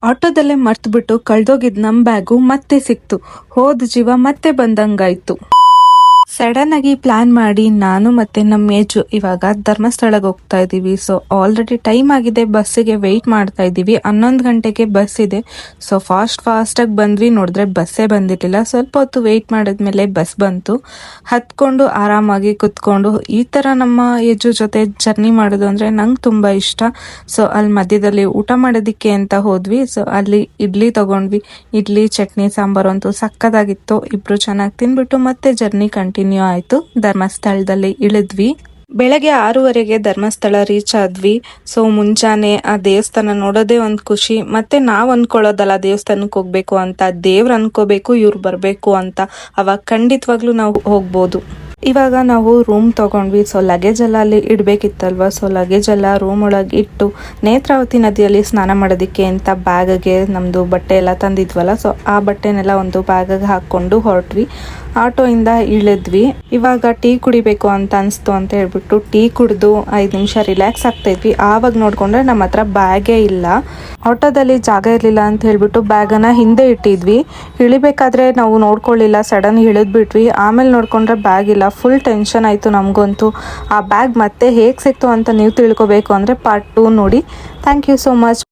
ಆಟೋದಲ್ಲೇ ಮರ್ತ್ಬಿಟ್ಟು ಕಳ್ದೋಗಿದ್ ನಮ್ ಬ್ಯಾಗು ಮತ್ತೆ ಸಿಕ್ತು. ಹೋದ್ ಜೀವ ಮತ್ತೆ ಬಂದಂಗಾಯ್ತು. ಸಡನ್ ಆಗಿ ಪ್ಲಾನ್ ಮಾಡಿ ನಾನು ಮತ್ತೆ ನಮ್ಮ ಏಜು ಇವಾಗ ಧರ್ಮಸ್ಥಳಕ್ಕೆ ಹೋಗ್ತಾ ಇದೀವಿ. ಸೊ ಆಲ್ರೆಡಿ ಟೈಮ್ ಆಗಿದೆ, ಬಸ್ಸಿಗೆ ವೆಯ್ಟ್ ಮಾಡ್ತಾ ಇದೀವಿ. 11 ಗಂಟೆಗೆ ಬಸ್ ಇದೆ. ಸೊ ಫಾಸ್ಟ್ ಆಗಿ ಬಂದ್ವಿ. ನೋಡಿದ್ರೆ ಬಸ್ಸೇ ಬಂದಿರಲಿಲ್ಲ. ಸ್ವಲ್ಪ ಹೊತ್ತು ವೆಯ್ಟ್ ಮಾಡಿದ್ಮೇಲೆ ಬಸ್ ಬಂತು. ಹತ್ಕೊಂಡು ಆರಾಮಾಗಿ ಕುತ್ಕೊಂಡು ಈ ತರ ನಮ್ಮ ಏಜು ಜೊತೆ ಜರ್ನಿ ಮಾಡೋದು ಅಂದ್ರೆ ನಂಗೆ ತುಂಬಾ ಇಷ್ಟ. ಸೊ ಅಲ್ಲಿ ಮಧ್ಯದಲ್ಲಿ ಊಟ ಮಾಡೋದಿಕ್ಕೆ ಅಂತ ಹೋದ್ವಿ. ಸೊ ಅಲ್ಲಿ ಇಡ್ಲಿ ತಗೊಂಡ್ವಿ. ಇಡ್ಲಿ ಚಟ್ನಿ ಸಾಂಬಾರು ಅಂತೂ ಸಕ್ಕದಾಗಿತ್ತು. ಇಬ್ರು ಚೆನ್ನಾಗಿ ತಿನ್ಬಿಟ್ಟು ಮತ್ತೆ ಜರ್ನಿ ಕಂಟಿನ್ಯೂ ಆಯ್ತು. ಧರ್ಮಸ್ಥಳದಲ್ಲಿ ಇಳಿದ್ವಿ. ಬೆಳಗ್ಗೆ 6:30ಗೆ ಧರ್ಮಸ್ಥಳ ರೀಚ್ ಆದ್ವಿ. ಸೊ ಮುಂಜಾನೆ ಆ ದೇವಸ್ಥಾನ ನೋಡೋದೇ ಒಂದು ಖುಷಿ. ಮತ್ತೆ ನಾವ್ ಅನ್ಕೊಳ್ಳೋದಲ್ಲ ದೇವಸ್ಥಾನಕ್ಕೆ ಹೋಗ್ಬೇಕು ಅಂತ, ದೇವ್ರು ಅನ್ಕೋಬೇಕು ಇವ್ರು ಬರ್ಬೇಕು ಅಂತ. ಅವಾಗ ಖಂಡಿತವಾಗ್ಲೂ ನಾವು ಹೋಗ್ಬೋದು. ಇವಾಗ ನಾವು ರೂಮ್ ತಗೊಂಡ್ವಿ. ಸೊ ಲಗೇಜ್ ಎಲ್ಲ ಅಲ್ಲಿ ಇಡ್ಬೇಕಿತ್ತಲ್ವ. ಸೊ ಲಗೇಜ್ ಎಲ್ಲ ರೂಮ್ ಒಳಗೆ ಇಟ್ಟು ನೇತ್ರಾವತಿ ನದಿಯಲ್ಲಿ ಸ್ನಾನ ಮಾಡೋದಿಕ್ಕೆ ಅಂತ ಬ್ಯಾಗ್ಗೆ ನಮ್ದು ಬಟ್ಟೆ ಎಲ್ಲ ತಂದಿದ್ವಲ್ಲ. ಸೊ ಆ ಬಟ್ಟೆನೆಲ್ಲ ಒಂದು ಬ್ಯಾಗಿಗೆ ಹಾಕೊಂಡು ಹೊರಟ್ವಿ. ಆಟೋಯಿಂದ ಇಳಿದ್ವಿ. ಇವಾಗ ಟೀ ಕುಡಿಬೇಕು ಅಂತ ಅನಿಸ್ತು ಅಂತ ಹೇಳ್ಬಿಟ್ಟು ಟೀ ಕುಡಿದು 5 ನಿಮಿಷ ರಿಲ್ಯಾಕ್ಸ್ ಆಗ್ತಾ ಇದ್ವಿ. ಆವಾಗ ನೋಡ್ಕೊಂಡ್ರೆ ನಮ್ಮ ಹತ್ರ ಬ್ಯಾಗೇ ಇಲ್ಲ. ಆಟೋದಲ್ಲಿ ಜಾಗ ಇರಲಿಲ್ಲ ಅಂತ ಹೇಳ್ಬಿಟ್ಟು ಬ್ಯಾಗನ್ನ ಹಿಂದೆ ಇಟ್ಟಿದ್ವಿ. ಇಳಿಬೇಕಾದ್ರೆ ನಾವು ನೋಡ್ಕೊಳ್ಳಿಲ್ಲ, ಸಡನ್ ಇಳಿದ್ಬಿಟ್ವಿ. ಆಮೇಲೆ ನೋಡ್ಕೊಂಡ್ರೆ ಬ್ಯಾಗ್ ಇಲ್ಲ. ಫುಲ್ ಟೆನ್ಷನ್ ಆಯಿತು ನಮಗಂತೂ. ಆ ಬ್ಯಾಗ್ ಮತ್ತೆ ಹೇಗೆ ಸಿಕ್ತು ಅಂತ ನೀವು ತಿಳ್ಕೊಬೇಕು ಅಂದರೆ ಪಾರ್ಟ್ 2 ನೋಡಿ. Thank you so much.